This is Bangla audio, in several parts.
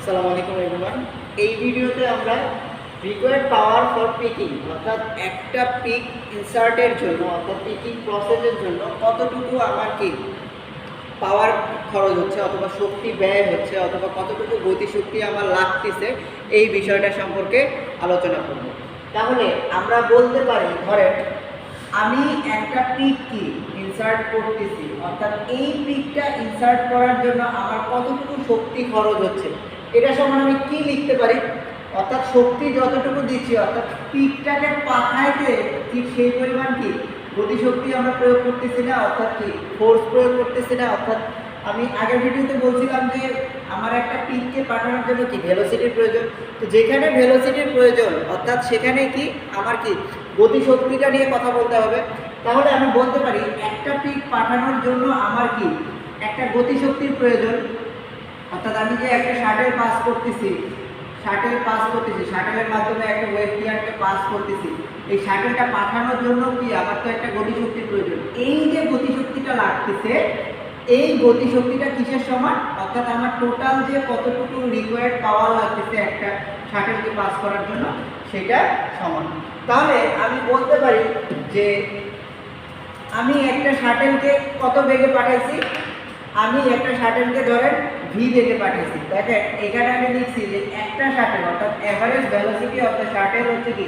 আসসালামু আলাইকুম এভরিওয়ান। এই ভিডিওতে আমরা রিকোয়ার্ড পাওয়ার ফর পিকিং অর্থাৎ একটা পিক ইনসার্টের জন্য অর্থাৎ পিকিং প্রসেসের জন্য কতটুকু আমার কি পাওয়ার খরচ হচ্ছে অথবা শক্তি ব্যয় হচ্ছে অথবা কতটুকু গতিশক্তি আমার লাগতেছে এই বিষয়টা সম্পর্কে আলোচনা করব। তাহলে আমরা বলতে পারি, ধরেন আমি একটা পিক কি ইনসার্ট করতেছি, অর্থাৎ এই পিকটা ইনসার্ট করার জন্য আমার কতটুকু শক্তি খরচ হচ্ছে, এটা সমান আমি কি লিখতে পারি, অর্থাৎ শক্তি যতটুকু দিচ্ছি অর্থাৎ পিকটাকে পাঠাইতে ঠিক সেই পরিমাণ কি গতিশক্তি আমরা প্রয়োগ করতেছি না, অর্থাৎ কি ফোর্স প্রয়োগ করতেছি না। অর্থাৎ আমি আগের ভিডিওতে বলছিলাম যে আমার একটা পিককে পাঠানোর জন্য কি ভেলোসিটির প্রয়োজন, তো যেখানে ভেলোসিটির প্রয়োজন অর্থাৎ সেখানে কি আমার কি গতিশক্তিটা নিয়ে কথা বলতে হবে। তাহলে আমি বলতে পারি একটা পিক পাঠানোর জন্য আমার কি একটা গতিশক্তির প্রয়োজন, অর্থাৎ আমি যে একটা শাটল পাস করতেছি শাটলের মাধ্যমে একটা ওয়েভ গিয়ারকে পাস করতেছি, এই শাটলটা পাঠানোর জন্য কি আমার তো একটা গতিশক্তির প্রয়োজন। এই যে গতিশক্তিটা লাগতেছে এই গতিশক্তিটা কিসের সমান, অর্থাৎ আমার টোটাল যে কতটুকু রিকোয়ার্ড পাওয়ার লাগতেছে একটা শাটলকে পাস করার জন্য সেটা সমান। তাহলে আমি বলতে পারি যে আমি একটা শাটলকে কত বেগে পাঠাইছি, আমি একটা শাটলকে ধরেন ভি বেগে পাঠিয়েছি। দেখেন এখানে আমি লিখছি যে একটা শাটল অর্থাৎ average velocity of the shuttle হচ্ছে কি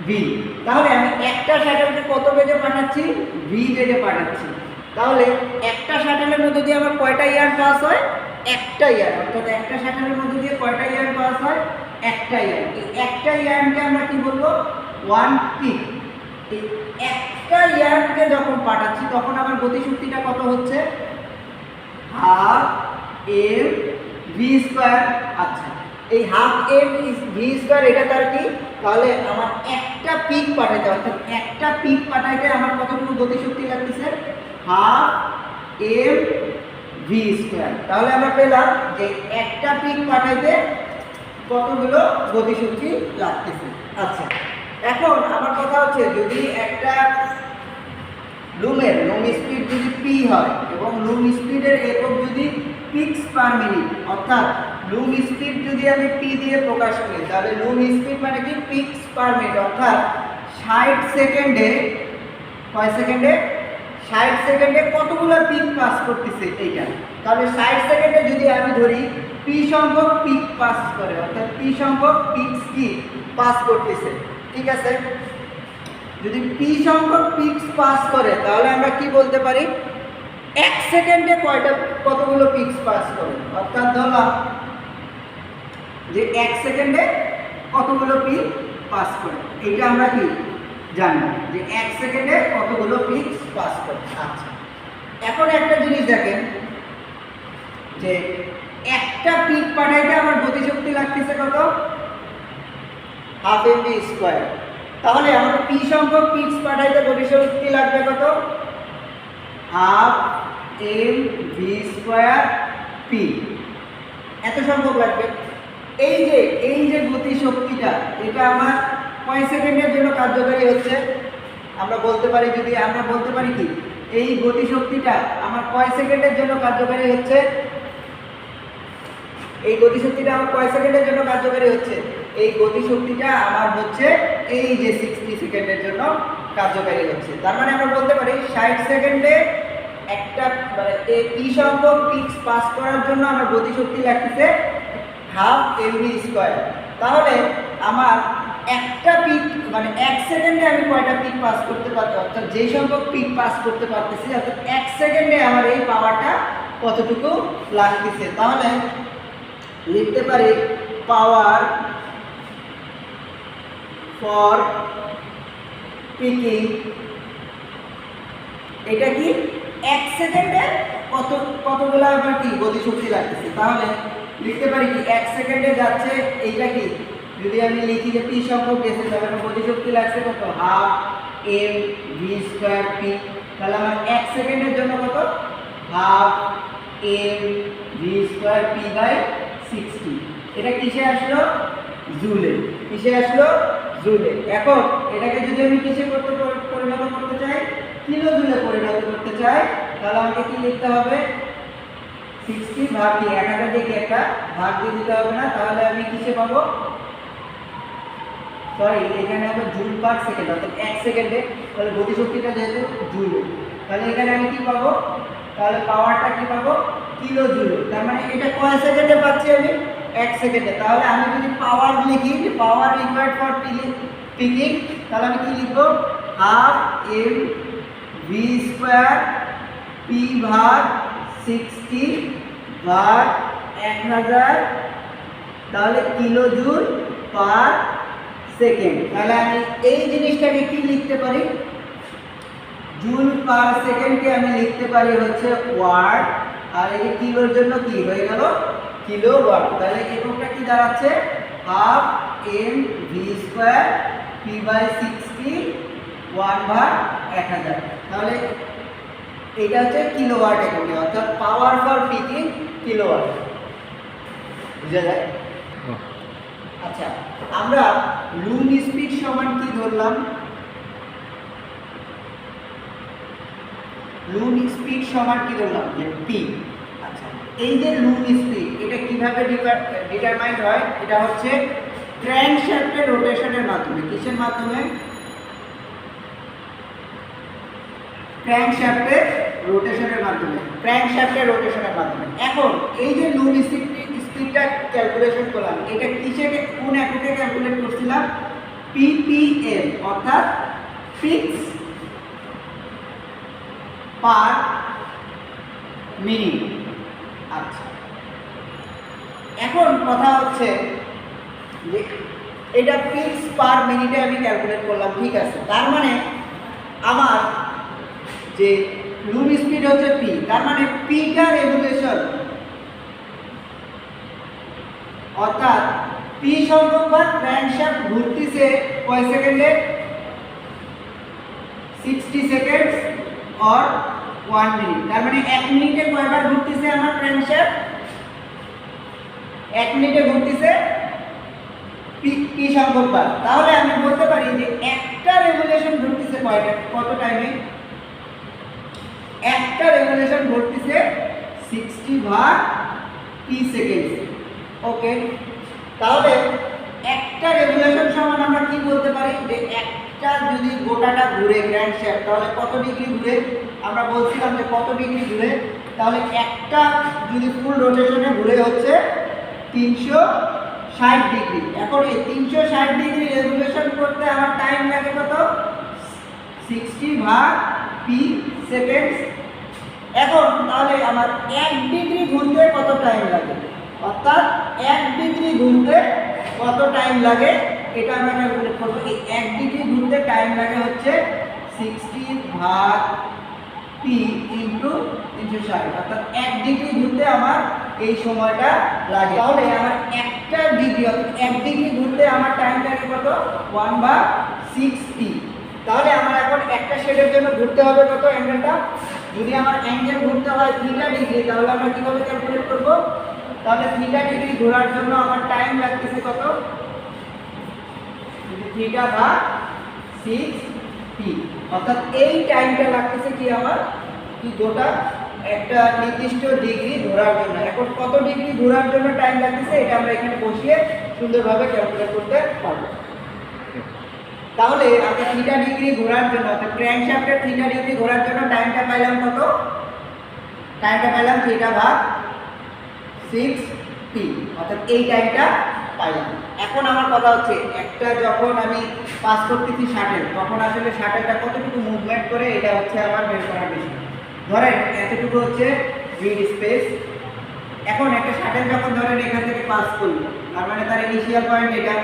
ভি। তাহলে আমি একটা শাটলকে কত বেগে পাঠাচ্ছি, ভি বেগে পাঠাচ্ছি। তাহলে একটা শাটলের মধ্যে দিয়ে আমার কয়টা ইয়ার্ন পাস হয়, একটা ইয়ার্ন, অর্থাৎ একটা শাটলের মধ্যে দিয়ে কয়টা ইয়ার্ন পাস হয়, একটা ইয়ার্ন। এই একটা ইয়ার্নকে আমরা কি বলবো, ওয়ান পিক। এই একটা ইয়ার্নকে যখন পাঠাচ্ছি তখন আমার গতিশক্তিটা কত হচ্ছে, হাফ এম ভি স্কোয়ার। আচ্ছা, এই হাফ এম ভি স্কোয়ার এটা তার কি, তাহলে আমার একটা পিক পাঠাইতে অর্থাৎ একটা পিক পাঠাইতে আমার কতটুকু গতিশক্তি লাগতেছে, হাফ এম ভি স্কোয়ার। তাহলে আমরা পেলাম যে একটা পিক পাঠাইতে কতগুলো গতিশক্তি লাগতেছে। আচ্ছা, এখন আমার কথা হচ্ছে যদি একটা লুমের লুম স্পিড যদি পি হয় এবং লুম স্পিডের একক যদি পিক্স পার মিনিট, অর্থাৎ লুম স্পিড যদি আমি পি দিয়ে প্রকাশ করি তাহলে লুম স্পিড মানে কি পিক্স পার মিনিট, অর্থাৎ 60 সেকেন্ডে কয় সেকেন্ডে 60 সেকেন্ডে কতগুলো পিক পাস করতেছে এইটা। তাহলে 60 সেকেন্ডে যদি আমি ধরি পি সংখ্যক পিক পাস করে, অর্থাৎ পি সংখ্যক পিক্স কি পাস করতেছে, ঠিক আছে। যদি পি সংখ্যক পিক্স পাস করে তাহলে আমরা কি বলতে পারি, এক সেকেন্ডে কতগুলো পিক্স পাস করে, অর্থাৎ ধরলাম যে এক সেকেন্ডে কতগুলো পিক পাস করে, এইটা আমরা কি জানবো যে এক সেকেন্ডে কতগুলো পিক্স পাস করে। আচ্ছা, এখন একটা জিনিস দেখেন যে একটা পিক পাঠাইতে আমার গতিশক্তি লাগতেছে কত, হাফ এম ভি স্কোয়ার। তাহলে আমাদের পি সংখ্যক পিক্স পাঠাইতে গতিশক্তি লাগবে কত, half M V square P, এত সংখ্যক লাগবে। এই যে গতিশক্তিটা এটা আমার কয় সেকেন্ডের জন্য কার্যকারী হচ্ছে, আমরা বলতে পারি কি এই গতিশক্তিটা আমার কয় সেকেন্ডের জন্য কার্যকারী হচ্ছে, এই গতিশক্তিটা আমার কয় সেকেন্ডের জন্য কার্যকারী হচ্ছে, এই গতিশক্তিটা আমার হচ্ছে এই যে 60 সেকেন্ডের জন্য কার্যকারী হচ্ছে। তার মানে আমরা বলতে পারি 60 সেকেন্ডে একটা মানে পি সংখ্যক পিক্স পাস করার জন্য আমার গতিশক্তি লাগতেছে হাফ এম ভি স্কোয়ার। তাহলে আমার একটা পিক মানে এক সেকেন্ডে আমি কয়টা পিক পাস করতে পারছি, অর্থাৎ যেই সংখ্যক পিক পাস করতে পারতেছি অর্থাৎ এক সেকেন্ডে আমার এই পাওয়ারটা কতটুকু লাগতেছে। তাহলে লিখতে পারি পাওয়ার ফর পিকিং, এটা কি এক সেকেন্ডে কতগুলো আমার কি গতিশক্তি লাগতেছে। তাহলে লিখতে পারি কি এক সেকেন্ডে যাচ্ছে এইটা কি, যদি আমি লিখি যে পি সংখ্যক গেছে তাহলে আমার গতিশক্তি লাগছে কত, half M V square P. তাহলে আমার এক সেকেন্ডের জন্য কত, half M V square P by 60। এটা কিসে আসলো, জুলে, কিসে আসলো, জুলে। এখন এটাকে যদি আমি কিসে পরিণত করতে চাই, কিলো জুলে পরিণত করতে চাই, তাহলে আমাকে কি লিখতে হবে, 60 ভাগ কি 1000 দিয়ে কি একটা ভাগ দিয়ে দিতে হবে না, তাহলে আমি কিসে পাবো, সরি এখানে হবে জুল পার সেকেন্ড, অর্থাৎ 1 সেকেন্ডে, তাহলে গতিশক্তিটা যেহেতু জুল, তাহলে এখানে আমি কি পাবো, তাহলে পাওয়ারটা কি পাবো, কিলো জুল। তার মানে এটা কয় সেকেন্ডে পাচ্ছি আমি, 1 সেকেন্ডে। তাহলে আমি যদি পাওয়ার লিখি, যে পাওয়ার রিকোয়ার্ড ফর পিকিং, তাহলে আমি কি লিখবো, half M V square P ভাগ 60 ভাগ 1000, তাহলে কিলো জুল পার সেকেন্ড। তাহলে আমি এই জিনিসটাকে কি লিখতে পারি, জুল পার সেকেন্ডকে আমি লিখতে পারি হচ্ছে ওয়াট, আর এই কিলোর জন্য কি হয়ে গেল, কিলো ওয়াট। তাহলে এককটা কি দাঁড়াচ্ছে, half M V square P by 60 1 ভাগ 1000। তাহলে এটা হচ্ছে কিলোওয়াট এককে, অর্থাৎ পাওয়ার ফর পিকিং কিলোওয়াট। বুঝা যায়? আচ্ছা, আমরা লুম স্পিড সমান কি ধরলাম, লুম স্পিড সমান কি ধরলাম, যে পি। আচ্ছা, এই যে লুম স্পিড এটা কিভাবে ডিটারমাইন্ড হয়, এটা হচ্ছে ক্র্যাঙ্কশ্যাফটের রোটেশনের মাধ্যমে। কিসের মাধ্যমে, ক্র্যাঙ্কশ্যাফটের রোটেশনের মাধ্যমে, ক্র্যাঙ্কশ্যাফটের রোটেশনের মাধ্যমে। এখন এই যে লুম স্পিডটা ক্যালকুলেশন করলাম, এটা কিসে, কোন এককে ক্যালকুলেট করছিলাম, পিপিএম, অর্থাৎ পিক্স পার মিনিট। আচ্ছা, এখন কথা হচ্ছে যে এটা পিক্স পার মিনিটে আমি ক্যালকুলেট করলাম, ঠিক আছে। তার মানে আমার যে লুম স্পিড হচ্ছে পি, তার মানে পিটা রেভলিউশন, অর্থাৎ পি সংখ্যক বার ক্র্যাঙ্কশ্যাফট ঘুরতেছে কয় সেকেন্ডে, 60 সেকেন্ডস অর 1 মিনিট। তার মানে 1 মিনিটে কয়বার ঘুরতেছে আমার ক্র্যাঙ্কশ্যাফট, 1 মিনিটে ঘুরতেছে পি সংখ্যক বার। তাহলে আমি বলতে পারি যে একটা রেভলিউশন ঘুরতেছে কত টাইমে, একটা রেভলিউশন ঘটতেছে 60 ভাগ টি সেকেন্ড। ওকে, তাহলে একটা রেভলিউশন সমান আমরা কি বলতে পারি, যে একটা যদি গোটাটা ঘুরে ক্র্যাঙ্কশ্যাফট, তাহলে কত ডিগ্রি ঘুরে, আমরা বলছিলাম যে কত ডিগ্রি ঘুরে, তাহলে একটা যদি ফুল রোটেশনে ঘুরে হচ্ছে 360 ডিগ্রি। এখন এই 360 ডিগ্রি রেভলিউশন করতে আমার টাইম লাগে কত, 60 ভাগ পি সেকেন্ড। এখন তাহলে আমার 1 ডিগ্রি ঘুরতে কত টাইম লাগে, অর্থাৎ 1 ডিগ্রি ঘুরতে কত টাইম লাগে এটা আমরা ক্যালকুলেট করব। এই 1 ডিগ্রি ঘুরতে টাইম লাগে হচ্ছে 60 ভাগ পি ইনটু 360, অর্থাৎ 1 ডিগ্রি ঘুরতে আমার এই সময়টা লাগে। তাহলে আমার একটা ডিগ্রি, অর্থাৎ 1 ডিগ্রি ঘুরতে আমার টাইম লাগে কত, 1/6p। তাহলে আমার এখন একটা শেডের জন্য ঘুরতে হবে কত অ্যাঙ্গেলটা, যদি আমার অ্যাঙ্গেল ঘুরতে হয় θ ডিগ্রি, তাহলে আমরা কিভাবে ক্যালকুলেট করব, তাহলে θ ডিগ্রি ঘোরার জন্য আমার টাইম লাগতেছে কত, θ ভাগ 6p, অর্থাৎ এই টাইমটা লাগতেছে কি আমার, কি গোটা একটা নির্দিষ্ট ডিগ্রি ঘোরার জন্য। এখন কত ডিগ্রি ঘোরার জন্য টাইম লাগতেছে এটা আমরা এখানে বসিয়ে সুন্দরভাবে ক্যালকুলেট করতে পারবো। তাহলে আমরা θ ডিগ্রি ঘোরার জন্য, অর্থাৎ ক্র্যাঙ্কশ্যাফটের θ ডিগ্রি ঘোরার জন্য টাইমটা পাইলাম কত, টাইমটা পাইলাম θ ভাগ 6p, অর্থাৎ এই টাইমটা পাইলাম। এখন আমার কথা হচ্ছে, একটা যখন আমি পাস করতেছি শাটেল, তখন আসলে শাটেলটা কতটুকু মুভমেন্ট করে এটা হচ্ছে আমার বের করার বিষয়। ধরেন এতটুকু হচ্ছে গ্রিড স্পেস। এখন একটা শাটেল যখন ধরেন এখান থেকে পাস করলো, তার মানে তার ইনিশিয়াল পয়েন্ট এটা,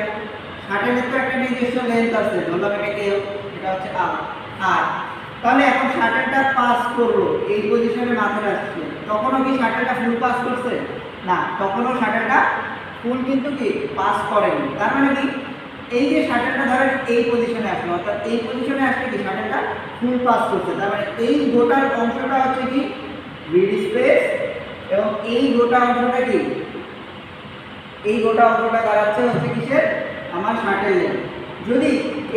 শাটেলের তো একটা নির্দিষ্ট লেন্থ আছে, ধরলাম এটাকে, এটা হচ্ছে আর। তাহলে এখন শাটেলটা পাস করলো, এই পজিশনে মাথায় আসছে, তখনও কি শাটেলটা ফুল পাস করছে না, তখনও শাটেলটা ফুল কিন্তু কি পাস করেনি। তার মানে কি, এই যে শাটেলটা ধরেন এই পজিশনে আসলো, অর্থাৎ এই পজিশনে আসলে কি শাটেলটা ফুল পাস করছে। তার মানে এই গোটার অংশটা হচ্ছে কি গ্রিড স্পেস, এবং এই গোটা অংশটা কি, এই গোটা অংশটা দাঁড়াচ্ছে হচ্ছে কিসের, আমার শাটেল লেন্থ। যদি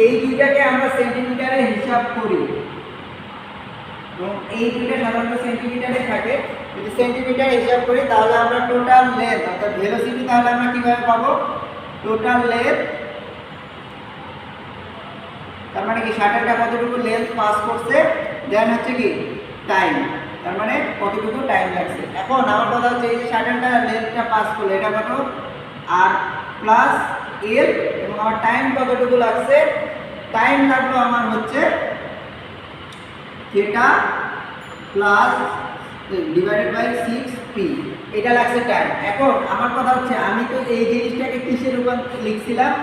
এই দুইটাকে আমরা সেন্টিমিটারে হিসাব করি, এবং এই দুইটা সাধারণত সেন্টিমিটারে থাকে। যদি সেন্টিমিটার হিসাব করি তাহলে আমরা টোটাল লেন্থ অর্থাৎ ভেলোসিটি তাহলে আমরা কিভাবে পাবো, টোটাল লেন্থ তার মানে কি শাটলটা কতটুকু লেন্থ পাস করছে, দেন হচ্ছে কি টাইম, তার মানে কতটুকু টাইম লাগছে। এখন আমার কথা হচ্ছে এই যে শাটলটা লেন্থটা পাস করলো এটা কত আর প্লাস এল, এবং আমার টাইম কতটুকু লাগছে, টাইম লাগলো আমার হচ্ছে theta plus divided by 6p, এটা লাগছে টাইম। এখন আমার কথা হচ্ছে আমি তো এই জিনিসটাকে কিসের রূপে লিখছিলাম,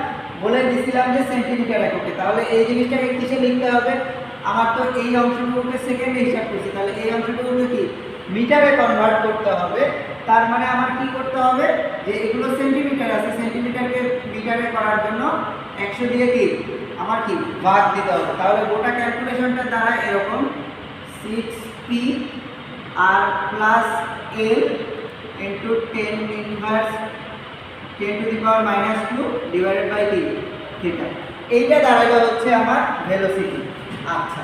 বলে দিছিলাম যে সেন্টিমিটার এককে, তাহলে এই জিনিসটাকে কিসে লিখতে হবে, আমার তো এই অংশটুকুকে সেকেন্ডে হিসাব করছি, তাহলে এই অংশটুকুকে কি মিটারে কনভার্ট করতে হবে। তার মানে আমার কি করতে হবে, যে এগুলো সেন্টিমিটার আছে, সেন্টিমিটারকে মিটারে করার জন্য 100 দিয়ে কি আমার কি ভাগ দিতে হবে। তাহলে গোটা ক্যালকুলেশনটা দাঁড়ায় এরকম 6p আর plus l into 10 inverse 10 to the power -2 divided by কি থিটা, এইটা দাঁড়ালো হচ্ছে আমার ভেলোসিটি। আচ্ছা,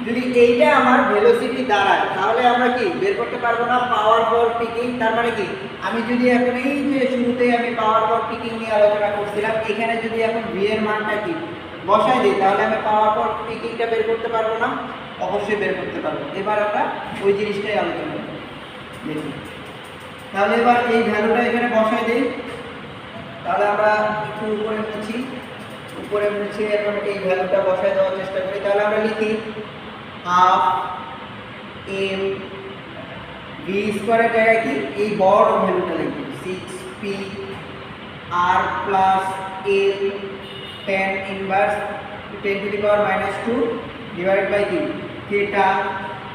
যদি এইটা আমার ভেলোসিটি দাঁড়ায় তাহলে আমরা কি বের করতে পারবো না পাওয়ার ফর পিকিং। তার মানে কি আমি যদি এখন এই যে শুরুতেই আমি পাওয়ার ফর পিকিং নিয়ে আলোচনা করছিলাম, এখানে যদি এখন ভি এর মানটা কি বসাই দিই তাহলে আমি পাওয়ার ফর পিকিংটা বের করতে পারবো না, অবশ্যই বের করতে পারবো। এবার আমরা ওই জিনিসটাই আলোচনা করব, দেখি। তাহলে এবার এই ভ্যালুটা এখানে বসাই দিই, তাহলে আমরা একটু উপরে মুছি এখন এই ভ্যালুটা বসাই দেওয়ার চেষ্টা করি। তাহলে আমরা লিখি হাফ এম ভি স্কোয়ারের জায়গায় কি এই বড় ভ্যালুটা লিখি 6p আর plus L 10 inverse 10 to the power -2 divided by কি থিটা,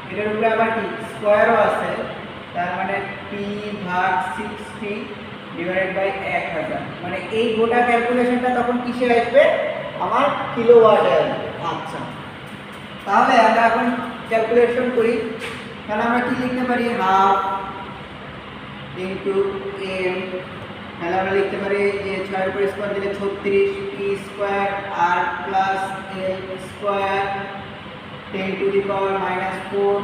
এটার উপরে আবার কি স্কোয়ারও আছে, তার মানে p ভাগ 6p ডিভাইডেড বাই 1000, মানে এই গোটা ক্যালকুলেশনটা তখন কিসে আসবে, আমার কিলোওয়াটে আসবে। আচ্ছা, তাহলে আমরা এখন ক্যালকুলেশন করি, তাহলে আমরা কি লিখতে পারি হাফ ইন্টু এম, তাহলে আমরা লিখতে পারি যে 6 উপর স্কোয়ার দিলে 36 পি স্কোয়ার আর plus L square 10 to the power -4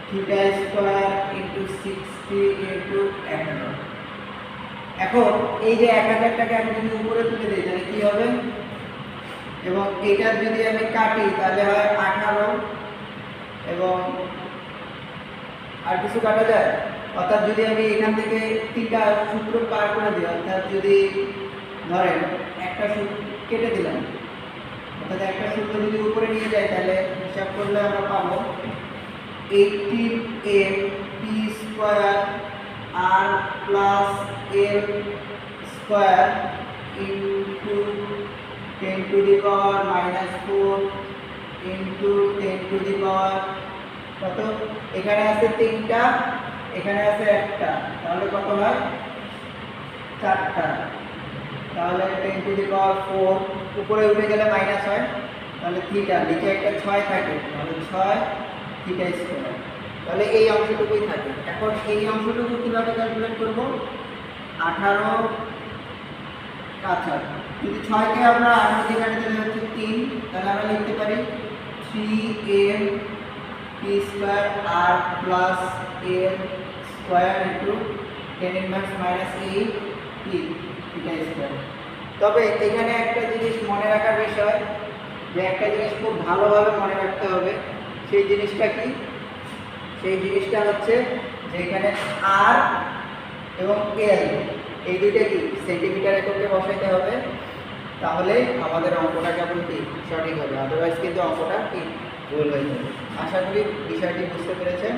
theta square into 60 into 1000। এখন এই যে 1000টাকে আমি যদি উপরে তুলে দিই তাহলে কি হবে, এবং এটা যদি আমি কাটি তাহলে হয় 18, এবং আর কিছু কাটা যায়, অর্থাৎ যদি আমি এখান থেকে 3টা সূত্র পার করে দিই, অর্থাৎ যদি ধরেন একটা সূত্র কেটে দিলাম, অর্থাৎ একটা সূত্র যদি উপরে নিয়ে যাই তাহলে হিসাব করলে আমরা পাবো 18m p স্কয়ার আর plus l square into 10 to the power -4 into 10 to the power কত, এখানে আছে 3টা, এখানে আছে একটা, তাহলে কত হয় 4টা, তাহলে 10 টু দি পাওয়ার 4 উপরে উঠে গেলে মাইনাস হয়, তাহলে থিটা নিচে একটা 6 থাকে, তাহলে 6 থিটা স্কয়ার, তাহলে এই অংশটুকুই থাকে। এখন এই অংশটুকু কিভাবে ক্যালকুলেট করব, 18 আচ্ছা যদি 6কে আমরা 18 দিয়ে কাটি তাহলে হচ্ছে 3, তাহলে আমরা লিখতে পারি 3m p স্কয়ার আর plus l square into 10 inverse -8 p theta square. তবে এখানে একটা জিনিস মনে রাখার বিষয়, যে একটা জিনিস খুব ভালোভাবে মনে রাখতে হবে, সেই জিনিসটা কি, সেই জিনিসটা হচ্ছে যে এখানে আর এবং এল এই দুইটা কি সেন্টিমিটার এককে বসাইতে হবে, তাহলে আমাদের অঙ্কটা কেমন কি সঠিক হবে, আদারওয়াইজ কিন্তু অঙ্কটা কি ভুল হয়ে যাবে। আশা করি বিষয়টি বুঝতে পেরেছেন।